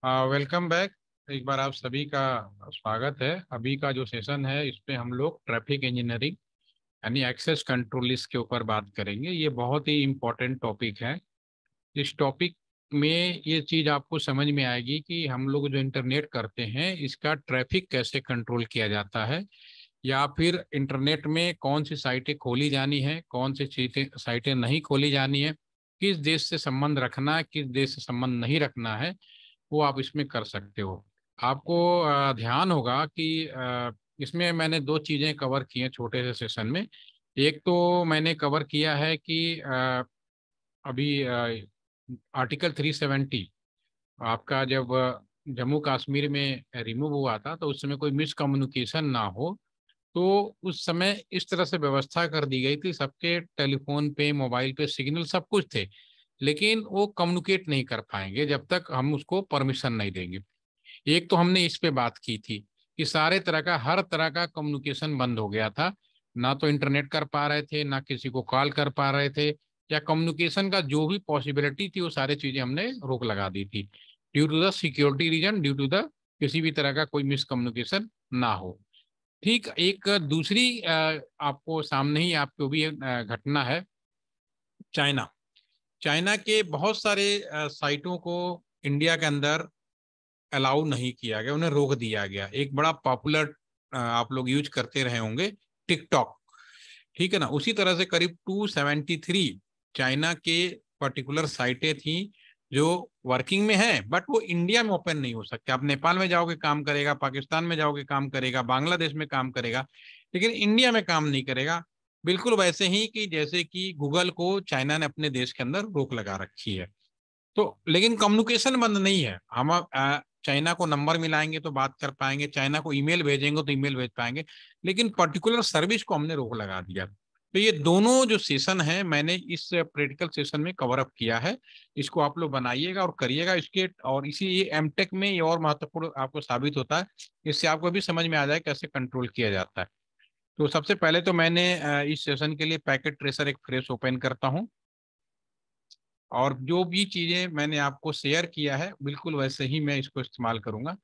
Welcome back. एक बार आप सभी का स्वागत है। अभी का जो सेशन है इस पे हम लोग ट्रैफिक इंजीनियरिंग यानी एक्सेस कंट्रोल लिस्ट के ऊपर बात करेंगे। ये बहुत ही इम्पोर्टेंट टॉपिक है। इस टॉपिक में ये चीज़ आपको समझ में आएगी कि हम लोग जो इंटरनेट करते हैं इसका ट्रैफिक कैसे कंट्रोल किया जाता है, या फिर इंटरनेट में कौन सी साइटें खोली जानी है, कौन सी चीजें साइटें नहीं खोली जानी है, किस देश से संबंध रखना है, किस देश से संबंध नहीं रखना है, वो आप इसमें कर सकते हो। आपको ध्यान होगा कि इसमें मैंने दो चीजें कवर की हैं छोटे से सेशन में। एक तो मैंने कवर किया है कि अभी आर्टिकल 370 आपका जब जम्मू कश्मीर में रिमूव हुआ था तो उस समय कोई मिसकम्युनिकेशन ना हो, तो उस समय इस तरह से व्यवस्था कर दी गई थी। सबके टेलीफोन पे, मोबाइल पे सिग्नल सब कुछ थे, लेकिन वो कम्युनिकेट नहीं कर पाएंगे जब तक हम उसको परमिशन नहीं देंगे। एक तो हमने इस पे बात की थी कि सारे तरह का, हर तरह का कम्युनिकेशन बंद हो गया था। ना तो इंटरनेट कर पा रहे थे, ना किसी को कॉल कर पा रहे थे, या कम्युनिकेशन का जो भी पॉसिबिलिटी थी वो सारी चीजें हमने रोक लगा दी थी, due to the security reason, due to the किसी भी तरह का कोई मिसकम्युनिकेशन ना हो। ठीक, एक दूसरी आपको सामने ही आपको भी घटना है। चाइना चाइना के बहुत सारे साइटों को इंडिया के अंदर अलाउ नहीं किया गया, उन्हें रोक दिया गया। एक बड़ा पॉपुलर आप लोग यूज करते रहे होंगे, टिकटॉक। ठीक है ना। उसी तरह से करीब 273 चाइना के पर्टिकुलर साइटें थी जो वर्किंग में है, बट वो इंडिया में ओपन नहीं हो सकते। आप नेपाल में जाओगे काम करेगा, पाकिस्तान में जाओगे काम करेगा, बांग्लादेश में काम करेगा, लेकिन इंडिया में काम नहीं करेगा। बिल्कुल वैसे ही कि जैसे कि गूगल को चाइना ने अपने देश के अंदर रोक लगा रखी है। तो लेकिन कम्युनिकेशन बंद नहीं है। हम चाइना को नंबर मिलाएंगे तो बात कर पाएंगे, चाइना को ईमेल भेजेंगे तो ईमेल भेज पाएंगे, लेकिन पर्टिकुलर सर्विस को हमने रोक लगा दिया। तो ये दोनों जो सेशन है मैंने इस प्रैक्टिकल सेशन में कवर अप किया है। इसको आप लोग बनाइएगा और करिएगा इसके, और इसी ये एमटेक में ये और महत्वपूर्ण आपको साबित होता है। इससे आपको भी समझ में आ जाए कैसे कंट्रोल किया जाता है। तो सबसे पहले तो मैंने इस सेशन के लिए पैकेट ट्रेसर एक फ्रेश ओपन करता हूँ, और जो भी चीजें मैंने आपको शेयर किया है बिल्कुल वैसे ही मैं इसको इस्तेमाल करूंगा।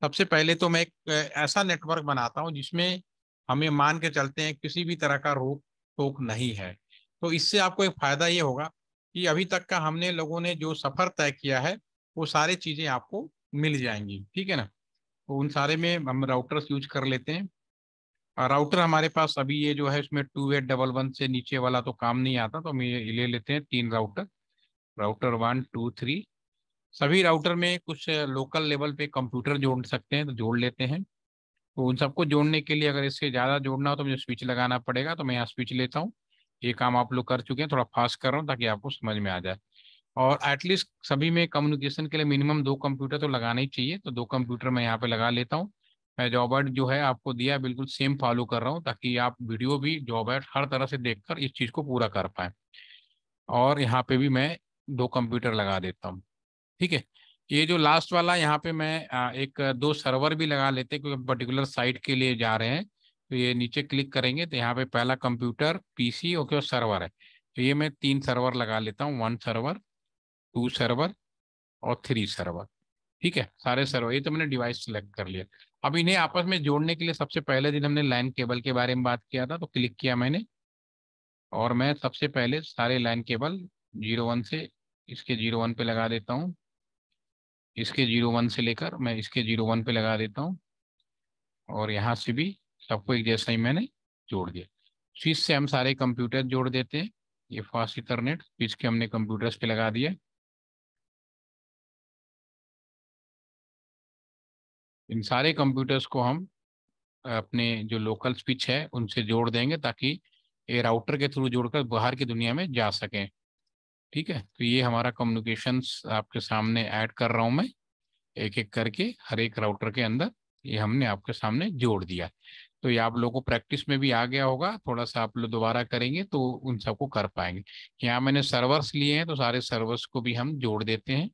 सबसे पहले तो मैं एक ऐसा नेटवर्क बनाता हूं जिसमें हमें मान के चलते हैं किसी भी तरह का रोक टोक नहीं है। तो इससे आपको एक फायदा ये होगा कि अभी तक का हमने लोगों ने जो सफर तय किया है वो सारी चीजें आपको मिल जाएंगी। ठीक है ना। तो उन सारे में हम राउटर्स यूज कर लेते हैं। और राउटर हमारे पास अभी ये जो है इसमें 2811 से नीचे वाला तो काम नहीं आता, तो हम ये ले लेते हैं 3 राउटर। राउटर 1 2 3। सभी राउटर में कुछ लोकल लेवल पे कंप्यूटर जोड़ सकते हैं तो जोड़ लेते हैं। तो उन सबको जोड़ने के लिए अगर इससे ज़्यादा जोड़ना हो तो मुझे स्विच लगाना पड़ेगा, तो मैं यहाँ स्विच लेता हूँ। ये काम आप लोग कर चुके हैं, थोड़ा फास्ट कर रहा हूँ ताकि आपको समझ में आ जाए। और एटलीस्ट सभी में कम्युनिकेशन के लिए मिनिमम 2 कंप्यूटर तो लगाना ही चाहिए, तो 2 कंप्यूटर मैं यहाँ पे लगा लेता हूँ। मैं जॉब जो है आपको दिया बिल्कुल सेम फॉलो कर रहा हूँ, ताकि आप वीडियो भी जॉब हर तरह से देखकर इस चीज़ को पूरा कर पाए। और यहाँ पे भी मैं 2 कंप्यूटर लगा देता हूँ। ठीक है। ये जो लास्ट वाला यहाँ पे मैं एक दो सर्वर भी लगा लेते हैं क्योंकि पर्टिकुलर साइट के लिए जा रहे हैं। तो ये नीचे क्लिक करेंगे तो यहाँ पे पहला कंप्यूटर पीसी ओके और सर्वर है, तो ये मैं 3 सर्वर लगा लेता हूँ। 1 सर्वर, 2 सर्वर और 3 सर्वर। ठीक है। सारे सर्वर ये तो मैंने डिवाइस सेलेक्ट कर लिया। अब इन्हें आपस में जोड़ने के लिए सबसे पहले दिन हमने लाइन केबल के बारे में बात किया था, तो क्लिक किया मैंने, और मैं सबसे पहले सारे लाइन केबल 01 से इसके 01 पे लगा देता हूँ। इसके 01 से लेकर मैं इसके 01 पे लगा देता हूँ, और यहाँ से भी सबको एक जैसा ही मैंने जोड़ दिया। स्विच से हम सारे कंप्यूटर जोड़ देते हैं। ये फास्ट इथरनेट स्विच के हमने कंप्यूटर्स पे लगा दिया। इन सारे कंप्यूटर्स को हम अपने जो लोकल स्विच है उनसे जोड़ देंगे ताकि ये राउटर के थ्रू जोड़कर बाहर की दुनिया में जा सकें। ठीक है। तो ये हमारा कम्युनिकेशंस आपके सामने ऐड कर रहा हूँ मैं, एक एक करके हर एक राउटर के अंदर ये हमने आपके सामने जोड़ दिया। तो ये आप लोगों को प्रैक्टिस में भी आ गया होगा, थोड़ा सा आप लोग दोबारा करेंगे तो उन सबको कर पाएंगे। यहाँ मैंने सर्वर्स लिए हैं तो सारे सर्वर्स को भी हम जोड़ देते हैं।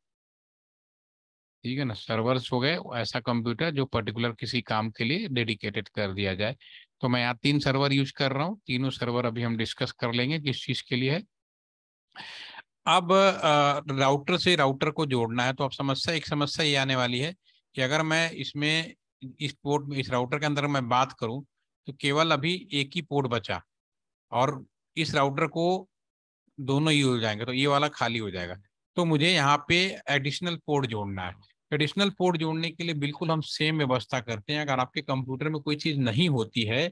ठीक है ना। सर्वर्स हो गए ऐसा कंप्यूटर जो पर्टिकुलर किसी काम के लिए डेडिकेटेड कर दिया जाए। तो मैं यहाँ 3 सर्वर यूज कर रहा हूँ। तीनों सर्वर अभी हम डिस्कस कर लेंगे किस चीज़ के लिए है। अब राउटर से राउटर को जोड़ना है, तो अब एक समस्या ये आने वाली है कि अगर मैं इसमें इस पोर्ट में इस राउटर के अंदर मैं बात करूं, तो केवल अभी एक ही पोर्ट बचा, और इस राउटर को दोनों ही हो जाएंगे, तो ये वाला खाली हो जाएगा। तो मुझे यहाँ पे एडिशनल पोर्ट जोड़ना है। एडिशनल पोर्ट जोड़ने के लिए बिल्कुल हम सेम व्यवस्था करते हैं। अगर आपके कंप्यूटर में कोई चीज़ नहीं होती है,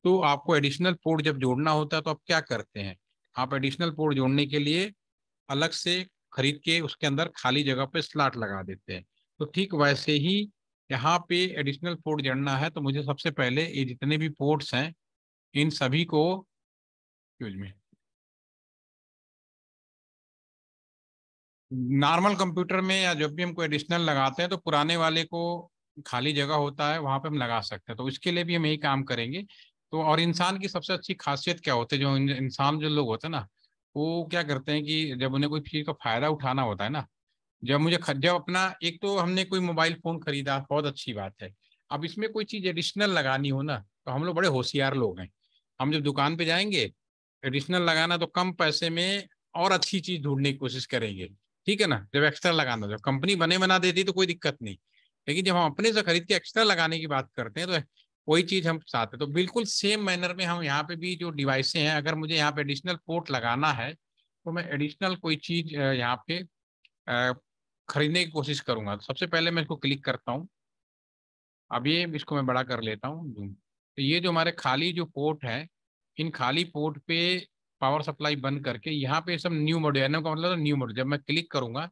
तो आपको एडिशनल पोर्ट जब जोड़ना होता है, तो आप क्या करते हैं, आप एडिशनल पोर्ट जोड़ने के लिए अलग से खरीद के उसके अंदर खाली जगह पे स्लॉट लगा देते हैं। तो ठीक वैसे ही यहाँ पे एडिशनल पोर्ट जोड़ना है, तो मुझे सबसे पहले ये जितने भी पोर्ट्स हैं, इन सभी को यूज में नॉर्मल कंप्यूटर में या जब भी हम कोई एडिशनल लगाते हैं, तो पुराने वाले को खाली जगह होता है वहां पे हम लगा सकते हैं। तो इसके लिए भी हम यही काम करेंगे। तो और इंसान की सबसे अच्छी खासियत क्या होती है, जो इंसान जो लोग होते हैं ना, वो क्या करते हैं कि जब उन्हें कोई चीज का फायदा उठाना होता है ना, जब अपना एक तो हमने कोई मोबाइल फोन खरीदा, बहुत अच्छी बात है। अब इसमें कोई चीज एडिशनल लगानी हो ना, तो हम लोग बड़े होशियार लोग हैं। हम जब दुकान पे जाएंगे, एडिशनल लगाना तो कम पैसे में और अच्छी चीज ढूंढने की कोशिश करेंगे। ठीक है ना, जब एक्स्ट्रा लगाना, जब कंपनी बने बना देती तो कोई दिक्कत नहीं, लेकिन जब हम अपने से खरीद के एक्स्ट्रा लगाने की बात करते हैं, तो वही चीज हम चाहते हैं। तो बिल्कुल सेम मैनर में हम यहाँ पे भी जो डिवाइसें हैं, अगर मुझे यहाँ पे एडिशनल पोर्ट लगाना है, तो मैं एडिशनल कोई चीज यहाँ पे अ, खरीदने की कोशिश करूंगा। तो सबसे पहले मैं इसको क्लिक करता हूँ। अब ये इसको मैं बड़ा कर लेता हूँ। तो ये जो हमारे खाली जो पोर्ट है, इन खाली पोर्ट पे पावर सप्लाई बंद करके यहाँ पे सब न्यू मॉड्यूल, एनएम का मतलब न्यू मॉड्यूल, जब मैं क्लिक करूंगा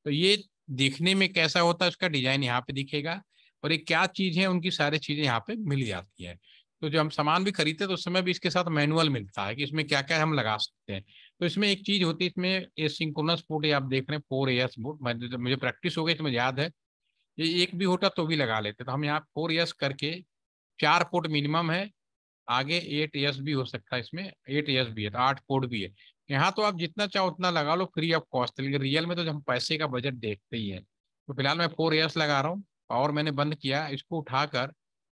तो ये देखने में कैसा होता है, उसका डिजाइन यहाँ पे दिखेगा, और ये क्या चीज है, उनकी सारी चीजें यहाँ पे मिल जाती है। तो जब हम सामान भी खरीदते हैं, तो उस समय भी इसके साथ मैनुअल मिलता है कि इसमें क्या क्या हम लगा सकते हैं। तो इसमें एक चीज होती है, इसमें ये सिंक्रोनस पोर्ट, ये आप देख रहे हैं 4AS पोर्ट, मुझे प्रैक्टिस हो गई तो मुझे याद है, ये एक भी होता तो भी लगा लेते। तो हम यहाँ 4S करके, 4 पोर्ट मिनिमम है, आगे 8S भी हो सकता है, इसमें 8S भी है, तो 8 पोर्ट भी है। यहाँ तो आप जितना चाहो उतना लगा लो फ्री ऑफ कॉस्ट, लेकिन रियल में तो हम पैसे का बजट देखते ही है। तो फिलहाल मैं 4S लगा रहा हूँ, और मैंने बंद किया, इसको उठाकर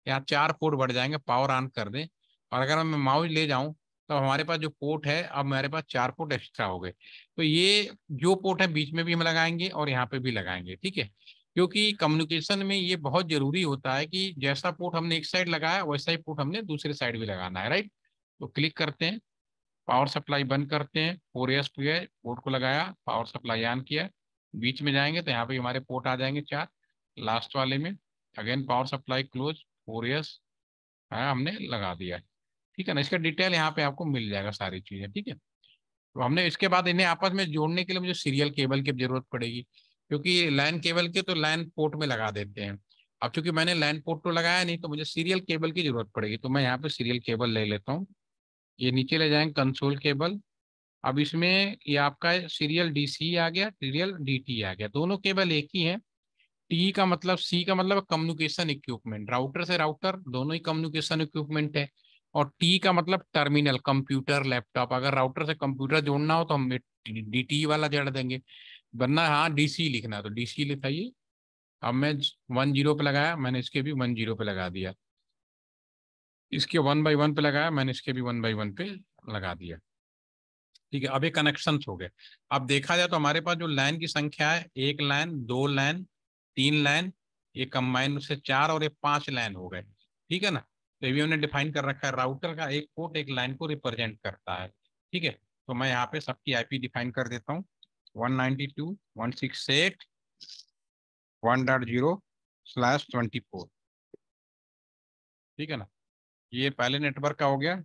यहाँ 4 पोर्ट बढ़ जाएंगे, पावर ऑन कर दें, और अगर मैं माउस ले जाऊं, तो हमारे पास जो पोर्ट है, अब हमारे पास 4 पोर्ट एक्स्ट्रा हो गए। तो ये जो पोर्ट है बीच में भी हम लगाएंगे और यहाँ पे भी लगाएंगे, ठीक है। क्योंकि कम्युनिकेशन में ये बहुत जरूरी होता है कि जैसा पोर्ट हमने एक साइड लगाया, वैसा ही पोर्ट हमने दूसरे साइड भी लगाना है, राइट। तो क्लिक करते हैं, पावर सप्लाई बंद करते हैं, 4S पे गए, पोर्ट को लगाया, पावर सप्लाई ऑन किया, बीच में जाएंगे तो यहाँ पे हमारे पोर्ट आ जाएंगे 4, लास्ट वाले में again power supply close, 4S है हमने लगा दिया। ठीक है ना, इसका डिटेल यहाँ पे आपको मिल जाएगा सारी चीजें, ठीक है। तो हमने इसके बाद इन्हें आपस में जोड़ने के लिए मुझे सीरियल केबल की जरूरत पड़ेगी, क्योंकि लैन केबल के तो लैन पोर्ट में लगा देते हैं। अब चूंकि मैंने लैन पोर्ट तो लगाया नहीं, तो मुझे सीरियल केबल की जरूरत पड़ेगी, तो मैं यहाँ पे सीरियल केबल ले लेता हूँ। ये नीचे ले जाएंगे कंसोल केबल। अब इसमें ये आपका सीरियल डीसी आ गया, सीरियल डीटी आ गया, दोनों केबल एक ही है। टी का मतलब, सी का मतलब कम्युनिकेशन इक्विपमेंट, राउटर से राउटर दोनों ही कम्युनिकेशन इक्विपमेंट है। और टी का मतलब टर्मिनल, कंप्यूटर लैपटॉप, अगर राउटर से कंप्यूटर जोड़ना हो तो हम डीटी वाला जोड़ देंगे, वरना हाँ डीसी लिखना है तो डीसी लिखाइए। अब मैं 10 पे लगाया, मैंने इसके भी 10 पे लगा दिया, इसके 1x1 पे लगाया, मैंने इसके भी 1x1 पे लगा दिया। ठीक है, अब ये कनेक्शन हो गए। अब देखा जाए तो हमारे पास जो लाइन की संख्या है, 1 लाइन, 2 लाइन, 3 लाइन, ये कंबाइन से 4, और ये 5 लाइन हो गए। ठीक है ना, तो ये भी हमने डिफाइन कर रखा है, राउटर का एक पोर्ट एक लाइन को रिप्रेजेंट करता है। ठीक है, तो मैं यहाँ पे सबकी आईपी डिफाइन कर देता हूँ, 192.168.1.0/24। ठीक है ना, ये पहले नेटवर्क का हो गया।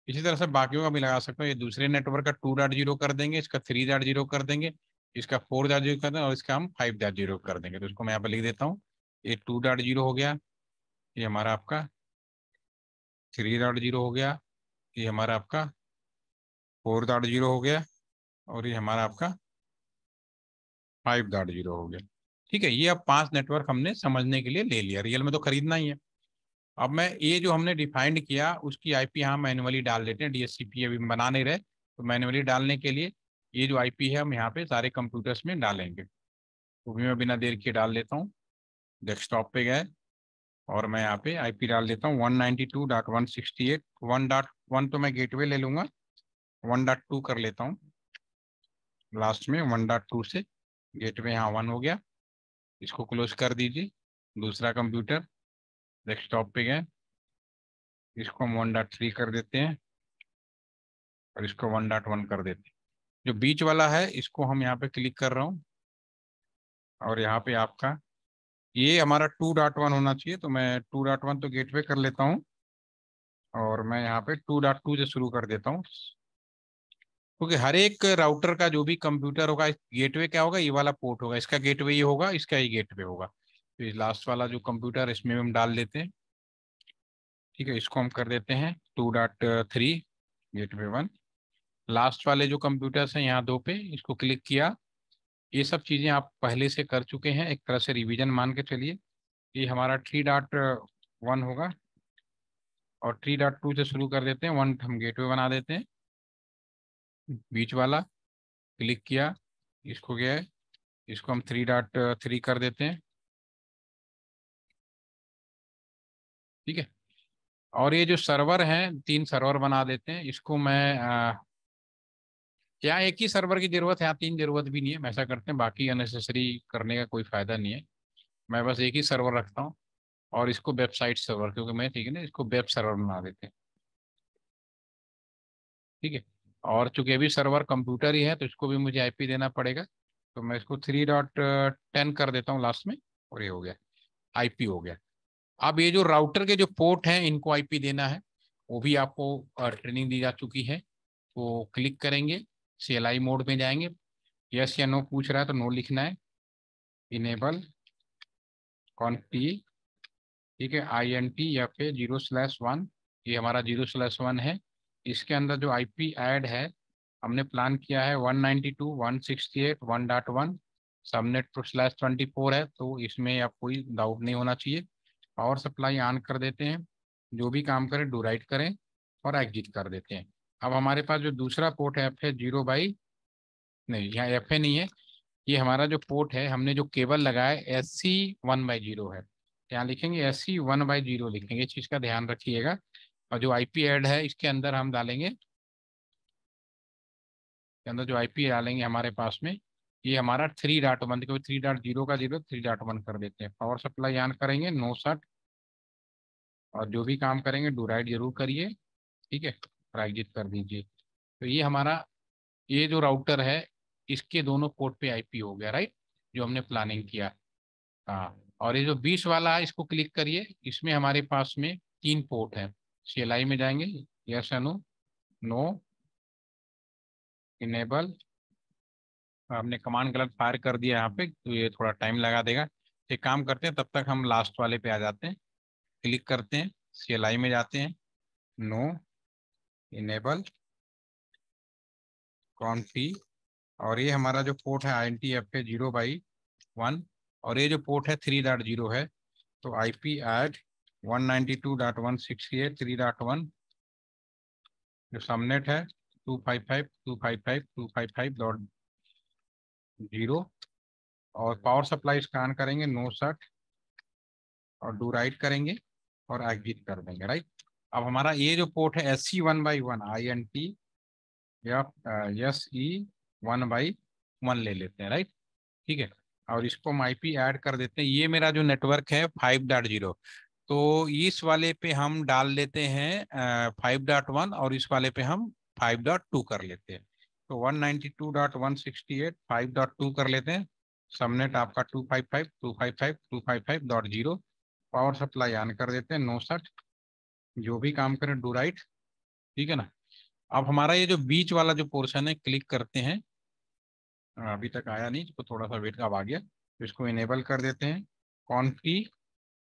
इसी तरह से बाकियों का भी लगा सकते हो, ये दूसरे नेटवर्क का 2.0 कर देंगे, इसका 3.0 कर देंगे, इसका 4.0 कर देंगे, और इसका हम 5.0 कर देंगे। तो इसको मैं यहाँ पर लिख देता हूँ, ये 2.0 हो गया, ये हमारा आपका 3.0 हो गया, ये हमारा आपका 4.0 हो गया, और ये हमारा आपका 5.0 हो गया। ठीक है, ये अब 5 नेटवर्क हमने समझने के लिए ले लिया, रियल में तो खरीदना ही है। अब मैं ये जो हमने डिफाइंड किया उसकी आईपी यहाँ मैन्युअली डाल देते हैं, डीएचसीपी अभी हम बना नहीं रहे, तो मैन्युअली डालने के लिए ये जो आईपी है हम यहाँ पे सारे कंप्यूटर्स में डालेंगे। तो भी मैं बिना देर के डाल देता हूँ, डेस्कटॉप पे गए, और मैं यहाँ पे आईपी डाल देता हूँ 192.168, 1.1 तो मैं गेटवे ले लूंगा, 1.2 कर लेता हूँ, लास्ट में 1.2 से गेटवे यहाँ 1 हो गया, इसको क्लोज कर दीजिए। दूसरा कंप्यूटर डेस्कटॉप पे गए, इसको हम 1.3 कर देते हैं और इसको 1.1 कर देते हैं। जो बीच वाला है इसको हम यहाँ पे क्लिक कर रहा हूँ और यहाँ पे आपका ये हमारा 2.1 होना चाहिए, तो मैं 2.1 तो गेटवे कर लेता हूँ और मैं यहाँ पे 2.2 से शुरू कर देता हूँ, क्योंकि हर एक राउटर का जो भी कंप्यूटर होगा गेटवे क्या होगा, ये वाला पोर्ट होगा, इसका गेटवे ये होगा, इसका ही गेटवे होगा। तो ये लास्ट वाला जो कंप्यूटर इसमें हम डाल देते हैं। ठीक है, इसको हम कर देते हैं 2.3 गेटवे 1। लास्ट वाले जो कंप्यूटर्स हैं यहाँ 2 पे इसको क्लिक किया। ये सब चीज़ें आप पहले से कर चुके हैं, एक तरह से रिवीजन मान के चलिए। ये हमारा 3.1 होगा और 3.2 से शुरू कर देते हैं, 1 हम गेटवे बना देते हैं। बीच वाला क्लिक किया, इसको गया है, इसको हम 3.3 कर देते हैं। ठीक है, और ये जो सर्वर हैं 3 सर्वर बना देते हैं। इसको मैं यहाँ एक ही सर्वर की जरूरत है, यहाँ 3 जरूरत भी नहीं है। मैं ऐसा करते हैं, बाकी अननेसेसरी करने का कोई फायदा नहीं है। मैं बस एक ही सर्वर रखता हूँ और इसको वेबसाइट सर्वर, क्योंकि मैं ठीक है ना, इसको वेब सर्वर बना देते हैं। ठीक है, और चूंकि अभी सर्वर कंप्यूटर ही है तो इसको भी मुझे आईपी देना पड़ेगा, तो मैं इसको 3.10 कर देता हूँ लास्ट में, और ये हो गया, आईपी हो गया। अब ये जो राउटर के जो पोर्ट हैं इनको आईपी देना है, वो भी आपको ट्रेनिंग दी जा चुकी है। तो क्लिक करेंगे, सीएलआई मोड में जाएंगे, यस या नो पूछ रहा है तो नो लिखना है। इनेबल कॉन्फी, ठीक है, INT या फिर 0/1, ये हमारा 0/1 है। इसके अंदर जो आईपी ऐड है हमने प्लान किया है 192.168.1.1, सबनेट टू /24 है, तो इसमें आप कोई डाउट नहीं होना चाहिए। पावर सप्लाई ऑन कर देते हैं, जो भी काम करें डू राइट करें और एग्जिट कर देते हैं। अब हमारे पास जो दूसरा पोर्ट है एफ है 0 नहीं, यहाँ एफ ए नहीं है, ये हमारा जो पोर्ट है हमने जो केबल लगाया है SC1/0 है। यहाँ लिखेंगे SC1/0 लिखेंगे, इस चीज़ का ध्यान रखिएगा। और जो आईपी ऐड है इसके अंदर हम डालेंगे, के अंदर जो आईपी डालेंगे हमारे पास में, ये हमारा 3.1, देखो 3.0 का 0 3.1 कर देते हैं। पावर सप्लाई ऑन करेंगे, नो शट, और जो भी काम करेंगे डू राइट जरूर करिए। ठीक है, और एग्जिट कर दीजिए। तो ये हमारा ये जो राउटर है इसके दोनों पोर्ट पे आईपी हो गया, राइट, जो हमने प्लानिंग किया। हाँ, और ये जो 20 वाला है इसको क्लिक करिए, इसमें हमारे पास में 3 पोर्ट है। सीएलआई में जाएंगे, यस अनु, नो, इनेबल। हमने कमांड गलत फायर कर दिया यहाँ पे, तो ये थोड़ा टाइम लगा देगा। एक काम करते हैं, तब तक हम लास्ट वाले पे आ जाते हैं। क्लिक करते हैं, सीएलआई में जाते हैं, नो, इनेबल कॉन्फी, और ये हमारा जो पोर्ट है INTF है 0/1, और ये जो पोर्ट है 3.0 है। तो IP ऐड 192.168.3.1, जो सबनेट है 255.255.255.0, और पावर सप्लाई स्कैन करेंगे, नो शट, और डू राइट करेंगे और एग्जिट कर देंगे, राइट। अब हमारा ये जो पोर्ट है SC1/1 INT या SE1/1 ले लेते हैं, राइट। ठीक है, और इसको हम IP ऐड कर देते हैं। ये मेरा जो नेटवर्क है 5.0, तो इस वाले पे हम डाल लेते हैं 5.1, और इस वाले पे हम 5.2 कर लेते हैं। तो 192.168 5.2 कर लेते हैं। सबनेट आपका 255.255.255.0। पावर सप्लाई ऑन कर देते हैं, नो शट, जो भी काम करें डू राइट। ठीक है ना। अब हमारा ये जो बीच वाला जो पोर्शन है क्लिक करते हैं, अभी तक आया नहीं, इसको थोड़ा सा वेट का आ गया, तो इसको इनेबल कर देते हैं कॉन्फी।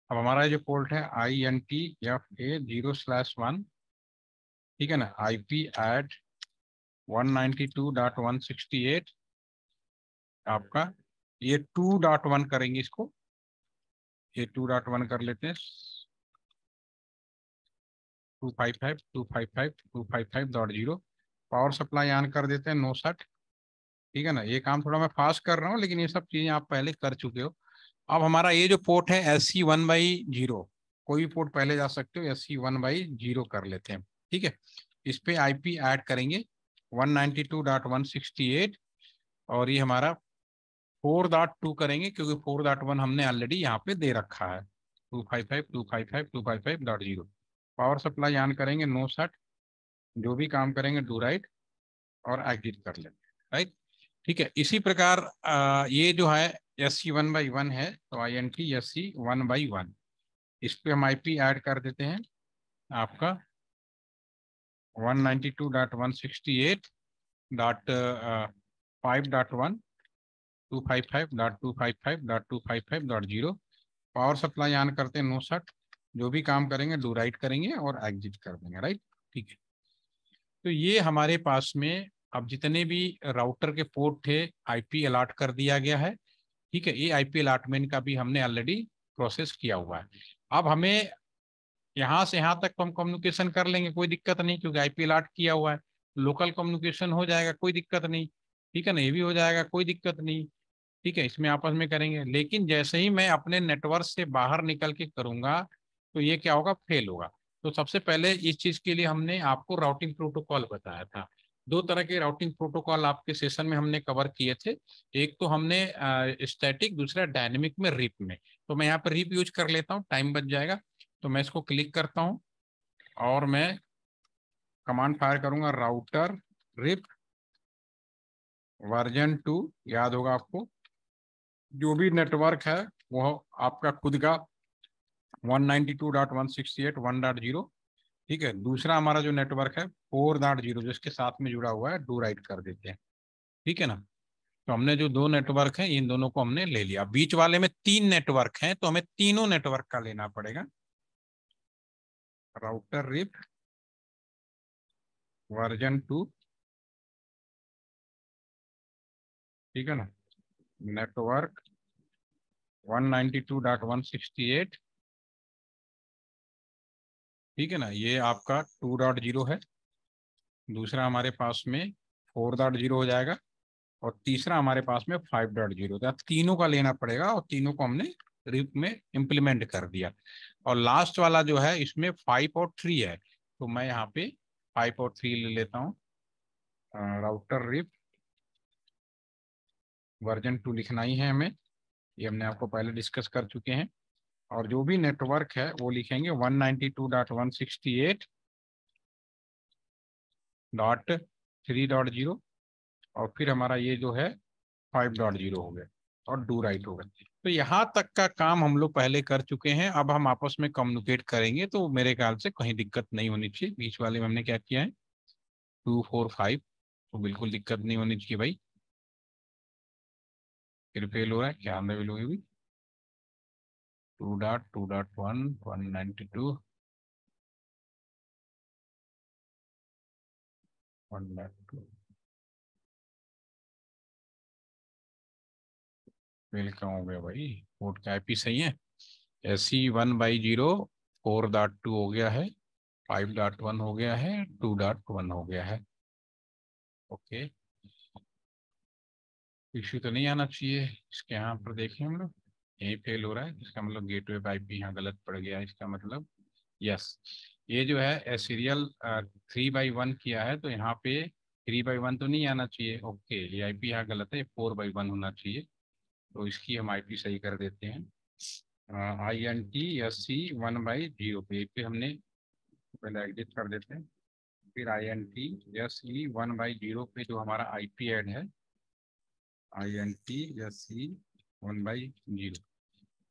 अब हमारा जो पोर्ट है INTFA 0/1, ठीक है ना, IP ऐड 192.168 आपका, ये 2.1 करेंगे इसको, ये 2.1 कर लेते हैं, 255.255.255.0। पावर सप्लाई ऑन कर देते हैं, नो शट। ठीक है ना, ये काम थोड़ा मैं फास्ट कर रहा हूँ, लेकिन ये सब चीजें आप पहले कर चुके हो। अब हमारा ये जो पोर्ट है SC1/0, कोई भी पोर्ट पहले जा सकते हो, SC1/0 कर लेते हैं। ठीक है, इस पे IP ऐड करेंगे 192.168 और ये हमारा 4.2 करेंगे क्योंकि 4.1 हमने ऑलरेडी यहाँ पे दे रखा है। 255.255.255.0 पावर सप्लाई ऑन करेंगे, नो शट, जो भी काम करेंगे डू राइट और एग्जिट कर लेंगे, राइट। ठीक है, इसी प्रकार ये जो है SC 1/1 है, तो INT SC 1/1, इस पे हम IP ऐड कर देते हैं आपका 192.168.5.1 255.255.255.0 पावर सप्लाई ऑन करते हैं, नो शट, जो भी काम करेंगे डू राइट करेंगे और एग्जिट कर देंगे, राइट। ठीक है, तो ये हमारे पास में अब जितने भी राउटर के पोर्ट थे IP अलॉट कर दिया गया है। ठीक है, ये IP अलॉटमेंट का भी हमने ऑलरेडी प्रोसेस किया हुआ है। अब हमें यहाँ से यहाँ तक तो हम कम्युनिकेशन कर लेंगे, कोई दिक्कत नहीं, क्योंकि IP अलॉट किया हुआ है। लोकल कम्युनिकेशन हो जाएगा, कोई दिक्कत नहीं। ठीक है ना, ये भी हो जाएगा, कोई दिक्कत नहीं। ठीक है, इसमें आपस में करेंगे, लेकिन जैसे ही मैं अपने नेटवर्क से बाहर निकल के करूंगा तो ये क्या होगा, फेल होगा। तो सबसे पहले इस चीज के लिए हमने आपको राउटिंग प्रोटोकॉल बताया था। दो तरह के राउटिंग प्रोटोकॉल आपके सेशन में हमने कवर किए थे। एक तो हमने स्टैटिक, दूसरा डायनेमिक में रिप में। तो मैं यहाँ पर रिप यूज कर लेता हूँ, टाइम बच जाएगा। तो मैं इसको क्लिक करता हूँ और मैं कमांड फायर करूंगा, राउटर रिप वर्जन 2, याद होगा आपको। जो भी नेटवर्क है वो आपका खुद का 192.168.1.0। ठीक है, दूसरा हमारा जो नेटवर्क है 4.0 जिसके साथ में जुड़ा हुआ है, डू राइट कर देते हैं। ठीक है ना, तो हमने जो दो नेटवर्क हैं इन दोनों को हमने ले लिया। बीच वाले में 3 नेटवर्क हैं तो हमें तीनों नेटवर्क का लेना पड़ेगा। राउटर रिप वर्जन 2, ठीक है ना, नेटवर्क 192.168, ठीक है ना, ये आपका 2.0 है। दूसरा हमारे पास में 4.0 हो जाएगा और तीसरा हमारे पास में 5.0 था। तीनों का लेना पड़ेगा और तीनों को हमने रिप में इम्प्लीमेंट कर दिया। और लास्ट वाला जो है इसमें 5 और 3 है, तो मैं यहाँ पे 5 और 3 ले लेता हूँ। राउटर रिप वर्जन 2 लिखना ही है हमें, ये हमने आपको पहले डिस्कस कर चुके हैं। और जो भी नेटवर्क है वो लिखेंगे 192.168.3.0 और फिर हमारा ये जो है 5.0 हो गया और डू राइट हो गया। तो यहाँ तक का काम हम लोग पहले कर चुके हैं। अब हम आपस में कम्युनिकेट करेंगे तो मेरे ख्याल से कहीं दिक्कत नहीं होनी चाहिए। बीच वाले में हमने क्या किया है 245, तो बिल्कुल दिक्कत नहीं होनी चाहिए भाई। फिर फेल हो रहा है, क्या फेल होगी भी, 2.2.1 192 1.2 फेल क्यों हो गया भाई? पोर्ट का IP सही है। SC 1/0 4.2 हो गया है, 5.1 हो गया है, 2.1 हो गया है। ओके, इश्यू तो नहीं आना चाहिए। इसके यहाँ पर देखें हम लोग, यही फेल हो रहा है, इसका मतलब गेटवे IP यहाँ गलत पड़ गया है, इसका मतलब यस। ये जो है सीरियल 3/1 किया है, तो यहाँ पे 3/1 तो नहीं आना चाहिए। ओके, ये IP यहाँ गलत है, 4/1 होना चाहिए। तो इसकी हम IP सही कर देते हैं। INT SC 1/0 पे हमने पहले एग्जिट कर देते हैं। फिर INT SC 1/0 पे जो हमारा IP ऐड है, INT SC 1/0,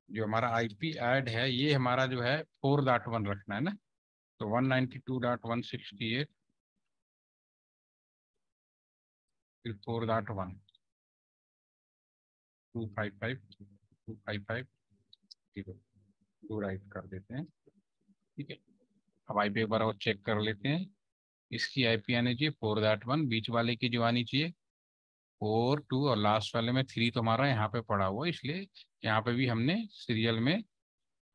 जो हमारा IP ऐड है ये हमारा जो है 4.1 रखना है ना। तो 192.168 फिर 4.1 255 टू राइट कर देते हैं। ठीक है, अब IP एक बार और चेक कर लेते हैं। इसकी IP आनी चाहिए 4.1, बीच वाले की जो आनी चाहिए 4.2 और लास्ट वाले में 3 तो हमारा यहाँ पे पड़ा हुआ है, इसलिए यहाँ पे भी हमने सीरियल में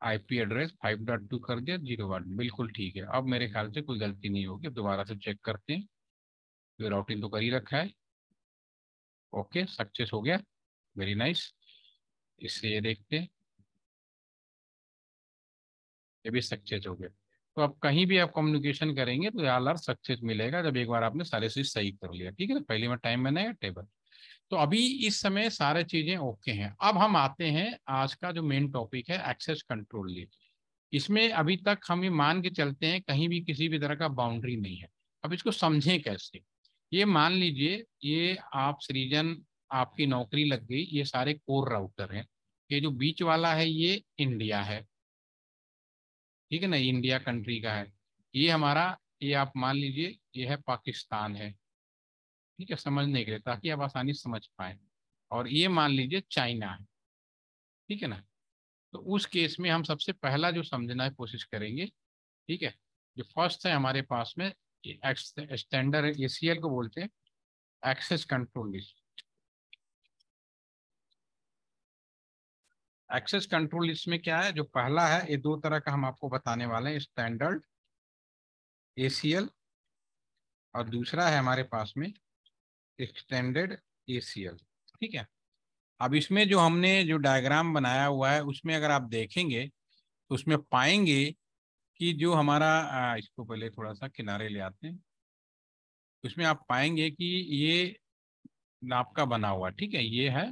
IP एड्रेस 5.2 कर दिया, 0.1 बिल्कुल ठीक है। अब मेरे ख्याल से कोई गलती नहीं होगी। दोबारा से चेक करते हैं, तो राउटिंग तो कर ही रखा है। ओके, सक्सेस हो गया, वेरी नाइस। इससे ये देखते हैं, ये भी सक्सेस हो गया। तो अब कहीं भी आप कम्युनिकेशन करेंगे तो यहाँ सक्सेस मिलेगा जब एक बार आपने सारे चीज सही कर लिया। ठीक है ना, पहले में टाइम बनाएगा टेबल। तो अभी इस समय सारे चीजें ओके हैं। अब हम आते हैं आज का जो मेन टॉपिक है, एक्सेस कंट्रोल लिस्ट। इसमें अभी तक हम ये मान के चलते हैं कहीं भी किसी भी तरह का बाउंड्री नहीं है। अब इसको समझें कैसे। ये मान लीजिए ये आप सृजन, आपकी नौकरी लग गई, ये सारे कोर राउटर हैं। ये जो बीच वाला है ये इंडिया है, ठीक है ना, इंडिया कंट्री का है। ये हमारा, ये आप मान लीजिए ये है पाकिस्तान है, ठीक है, समझने के लिए ताकि आप आसानी से समझ पाए। और ये मान लीजिए चाइना है, ठीक है ना। तो उस केस में हम सबसे पहला जो समझना की कोशिश करेंगे, ठीक है, जो फर्स्ट है हमारे पास में स्टैंडर्ड एसीएल को बोलते हैं, access control list. Access control list में क्या है, जो पहला है, ये दो तरह का हम आपको बताने वाले हैं, स्टैंडर्ड एसीएल और दूसरा है हमारे पास में एक्सटेंडेड एसीएल, ठीक है। अब इसमें जो हमने जो डायग्राम बनाया हुआ है उसमें अगर आप देखेंगे तो उसमें पाएंगे कि जो हमारा इसको पहले थोड़ा सा किनारे ले आते हैं, उसमें आप पाएंगे कि ये नाप का बना हुआ, ठीक है, ये है,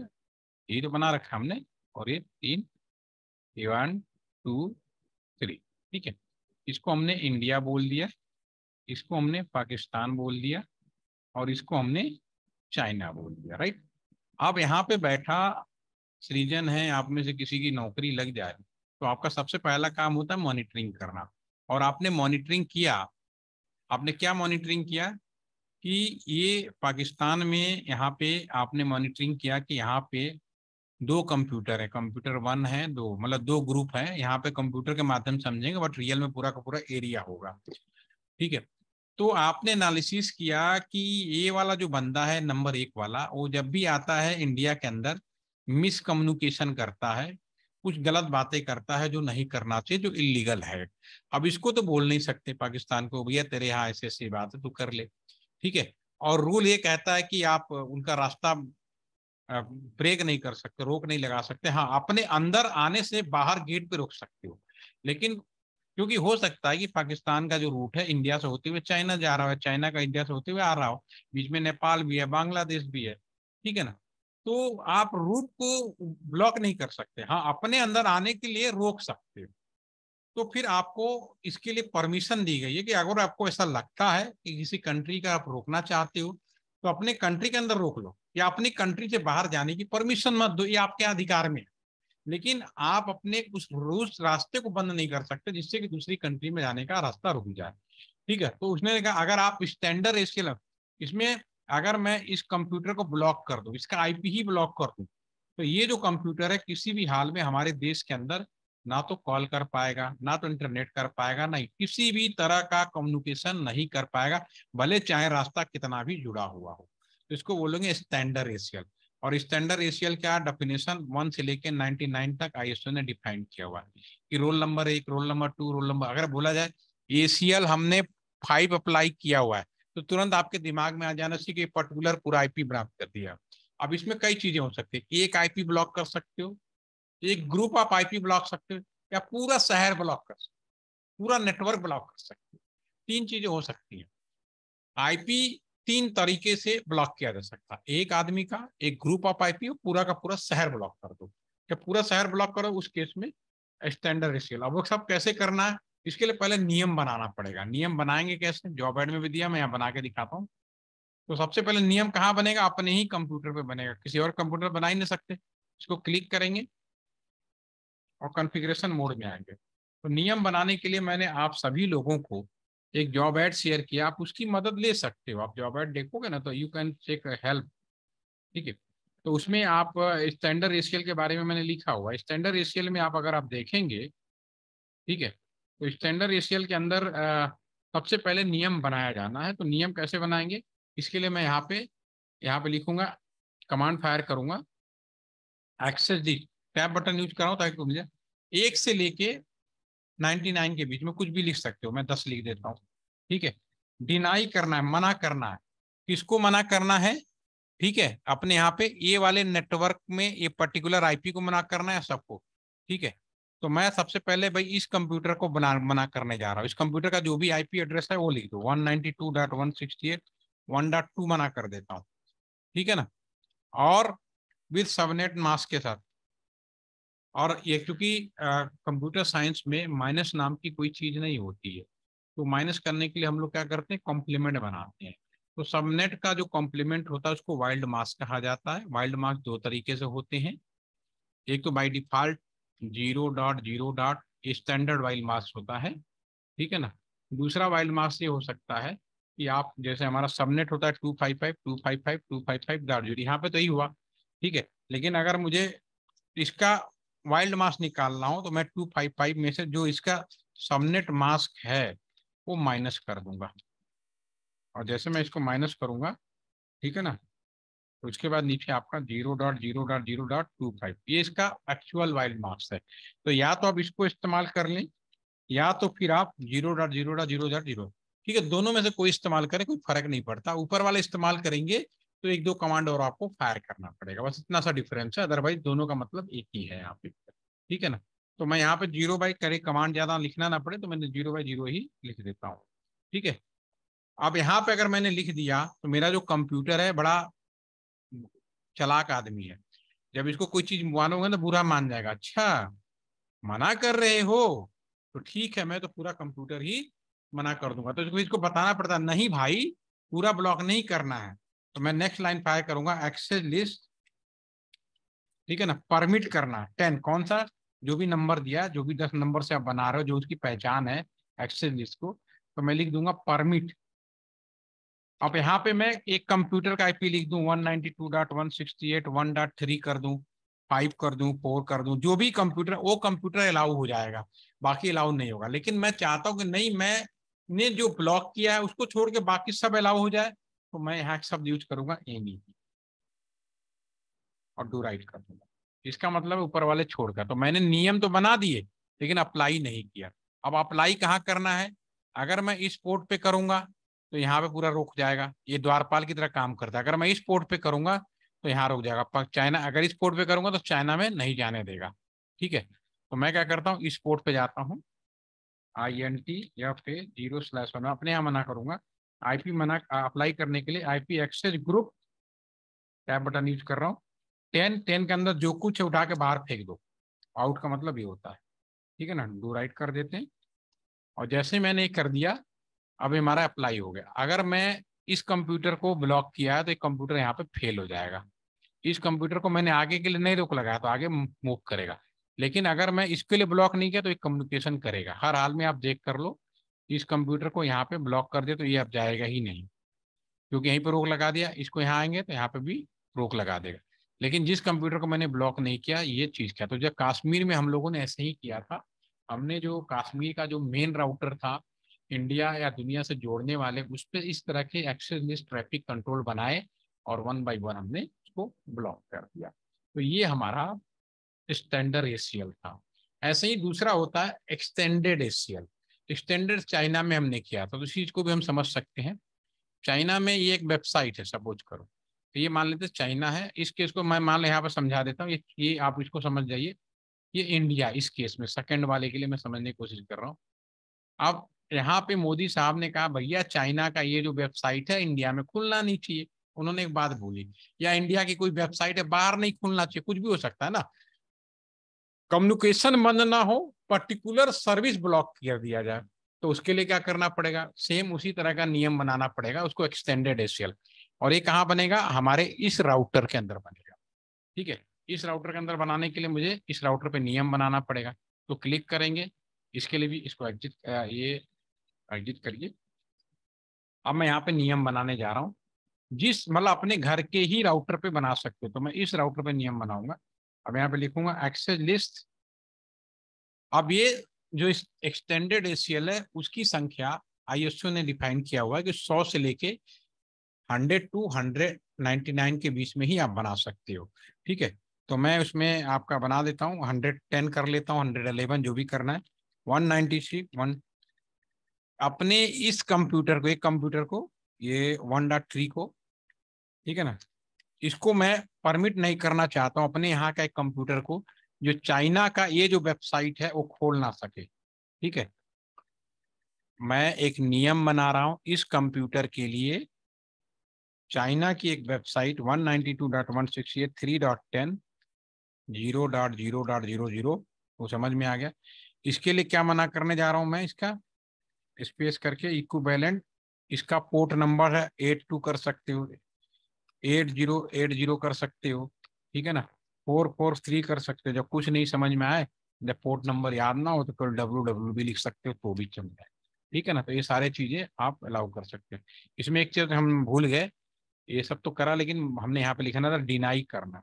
ये तो बना रखा हमने। और ये तीन, ये 1 2 3, ठीक है। इसको हमने इंडिया बोल दिया, इसको हमने पाकिस्तान बोल दिया और इसको हमने चाइना बोल दिया, राइट। अब यहाँ पे बैठा सृजन है, आप में से किसी की नौकरी लग जाए तो आपका सबसे पहला काम होता है मॉनिटरिंग करना। और आपने मॉनिटरिंग किया, आपने क्या मॉनिटरिंग किया कि ये पाकिस्तान में यहाँ पे आपने मॉनिटरिंग किया कि यहाँ पे दो कंप्यूटर है, कंप्यूटर 1 है, दो, मतलब दो ग्रुप है। यहाँ पे कंप्यूटर के माध्यम से समझेंगे बट रियल में पूरा का पूरा एरिया होगा, ठीक है। तो आपने एनालिसिस किया कि ये वाला जो बंदा है नंबर 1 वाला, वो जब भी आता है इंडिया के अंदर मिस कम्युनिकेशन करता है, कुछ गलत बातें करता है जो नहीं करना चाहिए, जो इलीगल है। अब इसको तो बोल नहीं सकते पाकिस्तान को, भैया तेरे यहाँ ऐसी ऐसी बात है तू कर ले, ठीक है। और रूल ये कहता है कि आप उनका रास्ता ब्रेक नहीं कर सकते, रोक नहीं लगा सकते। हाँ, अपने अंदर आने से बाहर गेट पे रोक सकते हो, लेकिन क्योंकि हो सकता है कि पाकिस्तान का जो रूट है इंडिया से होते हुए चाइना जा रहा है, चाइना का इंडिया से होते हुए आ रहा हो, बीच में नेपाल भी है, बांग्लादेश भी है, ठीक है ना। तो आप रूट को ब्लॉक नहीं कर सकते, हाँ अपने अंदर आने के लिए रोक सकते हो। तो फिर आपको इसके लिए परमिशन दी गई है कि अगर आपको ऐसा लगता है कि किसी कंट्री का आप रोकना चाहते हो तो अपने कंट्री के अंदर रोक लो, या अपनी कंट्री से बाहर जाने की परमिशन मत दो, ये आपके अधिकार में है। लेकिन आप अपने उस रास्ते को बंद नहीं कर सकते जिससे कि दूसरी कंट्री में जाने का रास्ता रुक जाए, ठीक है। तो उसने कहा अगर आप स्टैंडर्ड एसीएल, इसमें अगर मैं इस कंप्यूटर को ब्लॉक कर दूं, इसका आईपी ही ब्लॉक कर दूं, तो ये जो कंप्यूटर है किसी भी हाल में हमारे देश के अंदर ना तो कॉल कर पाएगा, ना तो इंटरनेट कर पाएगा, नहीं किसी भी तरह का कम्युनिकेशन नहीं कर पाएगा, भले चाहे रास्ता कितना भी जुड़ा हुआ हो। तो इसको बोलेंगे स्टैंडर्ड एसीएल। और स्टैंडर्ड एसीएल का डेफिनेशन 1 से लेकर 99 तक आईएसओ ने डिफाइन किया हुआ है कि roll number 1, roll number 2, roll number, अगर बोला जाए एसीएल हमने 5 अप्लाई किया हुआ है तो तुरंत आपके दिमाग में आ जाना चाहिए कि पर्टिकुलर पूरा आईपी ब्लॉक कर दिया। अब इसमें कई चीजें हो सकती है, एक आईपी ब्लॉक कर सकते हो, एक ग्रुप ऑफ आईपी ब्लॉक सकते हो, या पूरा शहर ब्लॉक कर सकते हो, पूरा नेटवर्क ब्लॉक कर सकते हो। 3 चीजें हो सकती हैं। आईपी 3 तरीके से ब्लॉक किया जा सकता है, एक आदमी का, एक ग्रुप ऑफ आईपी, पूरा का पूरा शहर ब्लॉक कर दो। जब पूरा शहर ब्लॉक करो उस केस में स्टैंडर्ड रेशियल। अब वो सब कैसे करना है, इसके लिए पहले नियम बनाना पड़ेगा। नियम बनाएंगे कैसे, जॉब एड में भी दिया, मैं यहाँ बना के दिखाता हूँ। तो सबसे पहले नियम कहाँ बनेगा, अपने ही कंप्यूटर पे बनेगा, किसी और कंप्यूटर बना ही नहीं सकते। इसको क्लिक करेंगे और कॉन्फ़िगरेशन मोड में आएंगे। तो नियम बनाने के लिए मैंने आप सभी लोगों को एक जॉब एड शेयर किया, आप उसकी मदद ले सकते हो। आप जॉब एड देखोगे ना तो यू कैन टेक हेल्प, ठीक है। तो उसमें आप स्टैंडर्ड एसीएल के बारे में मैंने लिखा हुआ है। स्टैंडर्ड एसीएल में आप अगर आप देखेंगे, ठीक है, तो स्टैंडर्ड एसीएल के अंदर सबसे पहले नियम बनाया जाना है। तो नियम कैसे बनाएंगे, इसके लिए मैं यहाँ पे लिखूंगा, कमांड फायर करूंगा, एक्सेस दी, टैब बटन यूज कर रहा हूँ ताकि मुझे 1 से लेके 99 के बीच में कुछ भी लिख सकते हो, मैं 10 लिख देता हूँ, ठीक है। डिनाई करना है, मना करना है। किसको मना करना है, ठीक है, अपने यहाँ पे ये वाले नेटवर्क में ये पर्टिकुलर आईपी को मना करना है सबको, ठीक है। तो मैं सबसे पहले भाई इस कंप्यूटर को मना करने जा रहा हूँ। इस कंप्यूटर का जो भी आईपी एड्रेस है वो लिख दो, 192.168.1.2 मना कर देता हूँ, ठीक है ना। और विद सबनेट मास्क के साथ। और ये क्योंकि कंप्यूटर साइंस में माइनस नाम की कोई चीज नहीं होती है, तो माइनस करने के लिए हम लोग क्या करते हैं, कॉम्प्लीमेंट बनाते हैं। तो सबनेट का जो कॉम्प्लीमेंट होता है उसको वाइल्ड मास्क कहा जाता है। वाइल्ड मास्क दो तरीके से होते हैं, एक तो by default 0.0 standard wild mask होता है, ठीक है ना। दूसरा वाइल्ड मास्क ये हो सकता है कि आप जैसे हमारा सबनेट होता है 255.255.255.0, यहाँ पे तो यही हुआ, ठीक है। लेकिन अगर मुझे इसका वाइल्ड मास्क निकालना हो तो मैं 255 में से जो इसका सबनेट मास्क है वो माइनस कर दूंगा। और जैसे मैं इसको माइनस करूंगा, ठीक है ना, तो उसके बाद नीचे आपका 0.0.0.25 ये इसका एक्चुअल वाइल्ड मार्क्स है। तो या तो आप इसको इस्तेमाल कर लें, या तो फिर आप 0.0.0.0, ठीक है, दोनों में से कोई इस्तेमाल करें, कोई फर्क नहीं पड़ता। ऊपर वाला इस्तेमाल करेंगे तो एक दो कमांड और आपको फायर करना पड़ेगा, बस इतना सा डिफरेंस है, अदरवाइज दोनों का मतलब एक ही है यहाँ पे, ठीक है ना। तो मैं यहाँ पे 0/, कमांड ज्यादा लिखना ना पड़े तो मैंने 0/0 ही लिख देता हूँ, ठीक है। अब यहाँ पे अगर मैंने लिख दिया तो मेरा जो कंप्यूटर है बड़ा चालाक आदमी है, जब इसको कोई चीज मानोगे तो बुरा मान जाएगा। अच्छा, मना कर रहे हो तो ठीक है, मैं तो पूरा कंप्यूटर ही मना कर दूंगा। तो इसको बताना पड़ता नहीं भाई, पूरा ब्लॉक नहीं करना है। तो मैं नेक्स्ट लाइन फायर करूंगा, एक्सेस लिस्ट, ठीक है ना, परमिट करना 10, कौन सा, जो भी नंबर दिया, जो भी 10 नंबर से आप बना रहे हो जो उसकी पहचान है एक्सेस लिस्ट को, तो मैं लिख दूंगा परमिट। अब यहाँ पे मैं एक कंप्यूटर का आईपी लिख दूं 192.168.1.3 कर दूं, 5 कर दूं, 4 कर दूं, जो भी कंप्यूटर, वो कंप्यूटर अलाउ हो जाएगा, बाकी अलाउ नहीं होगा। लेकिन मैं चाहता हूं कि नहीं, मैंने जो ब्लॉक किया है उसको छोड़ के बाकी सब अलाउ हो जाए, तो मैं यहाँ शब्द यूज करूंगा एनी और डू राइट कर दूंगा। इसका मतलब ऊपर वाले छोड़कर, तो मैंने नियम तो बना दिए लेकिन अप्लाई नहीं किया। अब अप्लाई कहाँ करना है, अगर मैं इस पोर्ट पे करूंगा तो यहाँ पे पूरा रुक जाएगा, ये द्वारपाल की तरह काम करता है। अगर मैं इस पोर्ट पे करूंगा तो यहाँ रुक जाएगा, पर चाइना, अगर इस पोर्ट पे करूंगा तो चाइना में नहीं जाने देगा, ठीक है। तो मैं क्या करता हूँ, इस पोर्ट पे जाता हूँ, INT या फिर 0/1 अपने यहाँ मना करूंगा। आईपी मना अप्लाई करने के लिए IP access group tab button use कर रहा हूँ। 10 के अंदर जो कुछ है उठा के बाहर फेंक दो, आउट का मतलब ये होता है, ठीक है ना। डू राइट कर देते हैं, और जैसे मैंने ये कर दिया, अब हमारा अप्लाई हो गया। अगर मैं इस कंप्यूटर को ब्लॉक किया है तो एक कंप्यूटर यहाँ पे फेल हो जाएगा। इस कंप्यूटर को मैंने आगे के लिए नहीं रोक लगाया तो आगे मूव करेगा। लेकिन अगर मैं इसके लिए ब्लॉक नहीं किया तो एक कम्युनिकेशन करेगा। हर हाल में आप चेक कर लो, इस कंप्यूटर को यहाँ पे ब्लॉक कर दे तो ये अब जाएगा ही नहीं, क्योंकि यहीं पर रोक लगा दिया। इसको यहाँ आएंगे तो यहाँ पे भी रोक लगा देगा। लेकिन जिस कंप्यूटर को मैंने ब्लॉक नहीं किया, ये चीज क्या, तो जब कश्मीर में हम लोगों ने ऐसे ही किया था। हमने जो कश्मीर का जो मेन राउटर था इंडिया या दुनिया से जोड़ने वाले, उस पर इस तरह के एक्सेस लिस्ट ट्रैफिक कंट्रोल बनाए और 1 by 1 हमने उसको ब्लॉक कर दिया। तो ये हमारा स्टैंडर्ड ACL था। ऐसे ही दूसरा होता है एक्सटेंडेड ACL। एक्सटेंडेड चाइना में हमने किया था, तो इस चीज को भी हम समझ सकते हैं। चाइना में ये एक वेबसाइट है, सपोज करो, तो ये मान लेते चाइना है, इस केस को मैं मान लो यहाँ पर समझा देता हूँ, ये आप इसको समझ जाइए। ये इंडिया, इस केस में सेकंड वाले के लिए मैं समझने की कोशिश कर रहा हूँ। अब यहाँ पे मोदी साहब ने कहा भैया चाइना का ये जो वेबसाइट है इंडिया में खुलना नहीं चाहिए। उन्होंने एक बात बोली, या इंडिया की कोई वेबसाइट है बाहर नहीं खुलना चाहिए, कुछ भी हो सकता है ना, कम्युनिकेशन बंद ना हो, पर्टिकुलर सर्विस ब्लॉक कर दिया जाए, तो उसके लिए क्या करना पड़ेगा, सेम उसी तरह का नियम बनाना पड़ेगा, उसको एक्सटेंडेड ACL। और ये कहाँ बनेगा, हमारे इस राउटर के अंदर बनेगा, ठीक है। इस राउटर के अंदर बनाने के लिए मुझे इस राउटर पे नियम बनाना पड़ेगा। तो क्लिक करेंगे, इसके लिए भी इसको ये एग्जिट करिए। अब मैं यहाँ पे नियम बनाने जा रहा हूँ, जिस मतलब अपने घर के ही राउटर पे बना सकते हो, तो मैं इस राउटर पे नियम बनाऊंगा। अब यहाँ पे लिखूंगा एक्सेस लिस्ट। अब ये जो एक्सटेंडेड ACL है उसकी संख्या ISO ने डिफाइन किया हुआ है कि 100 से लेके 100 to 199 के बीच में ही आप बना सकते हो, ठीक है। तो मैं उसमें आपका बना देता हूँ, 110 कर लेता हूँ, 111 जो भी करना है, 193 1। अपने इस कंप्यूटर को, एक कंप्यूटर को, ये 1.3 को, ठीक है ना, इसको मैं परमिट नहीं करना चाहता हूँ अपने यहाँ का एक कंप्यूटर को जो चाइना का ये जो वेबसाइट है वो खोल ना सके, ठीक है। मैं एक नियम बना रहा हूं इस कंप्यूटर के लिए, चाइना की एक वेबसाइट 192.168.3.10 0.0.00 वो समझ में आ गया। इसके लिए क्या मना करने जा रहा हूं मैं, इसका स्पेस करके इक्विवेलेंट, इसका पोर्ट नंबर है 82 कर सकते हो, 8080 कर सकते हो, ठीक है ना, 443 कर सकते हो। जब कुछ नहीं समझ में आए, जब पोर्ट नंबर याद ना हो तो फिर WW भी लिख सकते हो तो भी चल जाए, ठीक है ना। तो ये सारे चीजें आप अलाउ कर सकते हो। इसमें एक चीज हम भूल गए, ये सब तो करा लेकिन हमने यहाँ पे लिखना था डिनाई करना,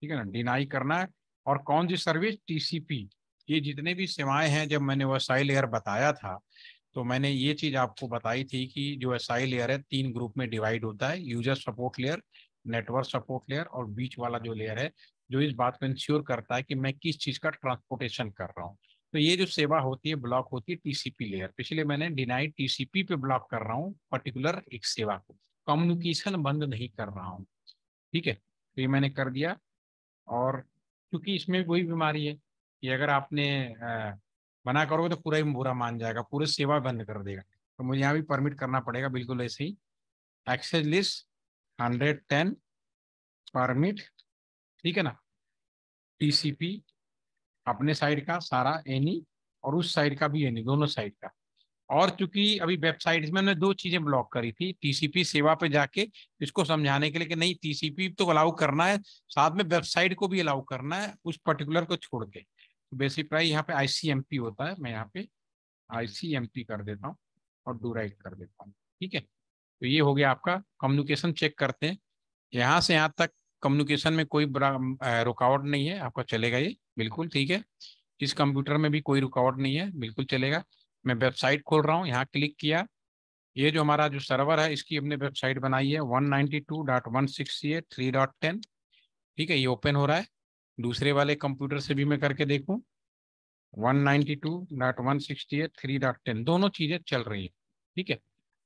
ठीक है ना, डिनाई करना है। और कौन सी सर्विस, TCP। ये जितने भी सेवाएं हैं, जब मैंने वो SI लेयर बताया था तो मैंने ये चीज आपको बताई थी कि जो SI लेयर है 3 ग्रुप में डिवाइड होता है, user support layer, network support layer और बीच वाला जो लेयर है जो इस बात को इंश्योर करता है कि मैं किस चीज का ट्रांसपोर्टेशन कर रहा हूँ। तो ये जो सेवा होती है ब्लॉक होती है TCP लेयर पे, इसलिए मैंने डिनाइड TCP पे ब्लॉक कर रहा हूँ पर्टिकुलर एक सेवा को, कम्युनिकेशन बंद नहीं कर रहा हूँ, ठीक है। तो ये मैंने कर दिया। और क्योंकि इसमें वही बीमारी है कि अगर आपने मना करोगे तो पूरा ही बुरा मान जाएगा, पूरी सेवा बंद कर देगा। तो मुझे यहाँ भी परमिट करना पड़ेगा बिल्कुल ऐसे ही, एक्सेस लिस्ट 110 परमिट, ठीक है ना, TCP अपने साइड का सारा एनी और उस साइड का भी एनी, दोनों साइड का। और चूंकि अभी वेबसाइट में मैंने दो चीजें ब्लॉक करी थी, TCP सेवा पे जाके इसको समझाने के लिए कि नहीं TCP तो अलाउ करना है, साथ में वेबसाइट को भी अलाउ करना है उस पर्टिकुलर को छोड़ के। तो बेसिक प्राइस यहाँ पे ICMP होता है, मैं यहाँ पे ICMP कर देता हूँ और डू राइट कर देता हूँ, ठीक है। तो ये हो गया आपका कम्युनिकेशन। चेक करते हैं यहाँ से यहाँ तक कम्युनिकेशन में कोई बड़ा रुकावट नहीं है, आपका चलेगा ये बिल्कुल ठीक है। इस कंप्यूटर में भी कोई रुकावट नहीं है, बिल्कुल चलेगा। मैं वेबसाइट खोल रहा हूँ, यहाँ क्लिक किया, ये जो हमारा जो सर्वर है इसकी हमने वेबसाइट बनाई है 192.168.3.10, ठीक है, ये ओपन हो रहा है। दूसरे वाले कंप्यूटर से भी मैं करके देखूं, 192.168.3.10 दोनों चीजें चल रही है, ठीक है।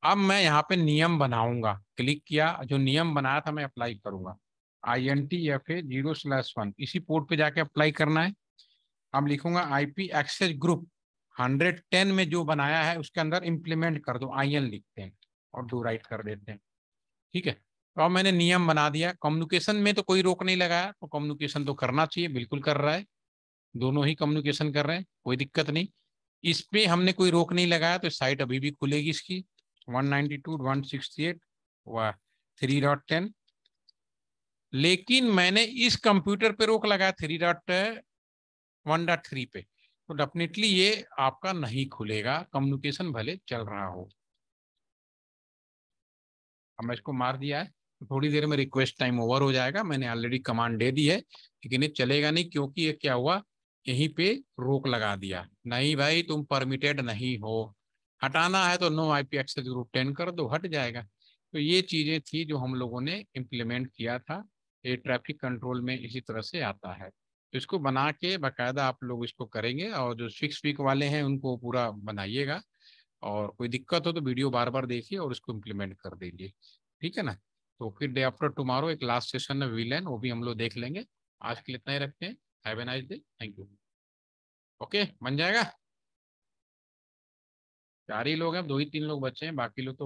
अब मैं यहाँ पे नियम बनाऊंगा, क्लिक किया, जो नियम बनाया था मैं अप्लाई करूंगा, INTFA 0/1 इसी पोर्ट पे जाके अप्लाई करना है। अब लिखूंगा IP एक्सेस ग्रुप 110 में जो बनाया है उसके अंदर इम्प्लीमेंट कर दो, IN लिखते हैं और डू राइट कर देते हैं, ठीक है। तो अब मैंने नियम बना दिया, कम्युनिकेशन में तो कोई रोक नहीं लगाया, तो कम्युनिकेशन तो करना चाहिए, बिल्कुल कर रहा है, दोनों ही कम्युनिकेशन कर रहे हैं, कोई दिक्कत नहीं। इस पे हमने कोई रोक नहीं लगाया तो साइट अभी भी खुलेगी इसकी 192.168 व 3.10। लेकिन मैंने इस कंप्यूटर पे रोक लगाया 3.1.3 पे, तो डेफिनेटली ये आपका नहीं खुलेगा, कम्युनिकेशन भले चल रहा हो। अब मैं इसको मार दिया है, तो थोड़ी देर में रिक्वेस्ट टाइम ओवर हो जाएगा, मैंने ऑलरेडी कमांड दे दी है, लेकिन ये चलेगा नहीं क्योंकि ये क्या हुआ, यहीं पे रोक लगा दिया, नहीं भाई तुम परमिटेड नहीं हो, हटाना है तो नो IP एक्सेस ग्रुप 10 कर दो, हट जाएगा। तो ये चीजें थी जो हम लोगों ने इम्प्लीमेंट किया था, ये ट्रैफिक कंट्रोल में इसी तरह से आता है। तो इसको बना के बाकायदा आप लोग इसको करेंगे, और जो 6 वीक वाले हैं उनको पूरा बनाइएगा, और कोई दिक्कत हो तो वीडियो बार बार देखिए और इसको इम्प्लीमेंट कर दीजिए, ठीक है ना। तो फिर डे आफ्टर टुमारो एक लास्ट सेशन है VLAN, वो भी हम लोग देख लेंगे। आज के लिए इतना ही रखते हैं, have a nice day, thank you. Okay, बन जाएगा। 4 ही लोग हैं, 2 ही 3 लोग बचे हैं, बाकी लोग तो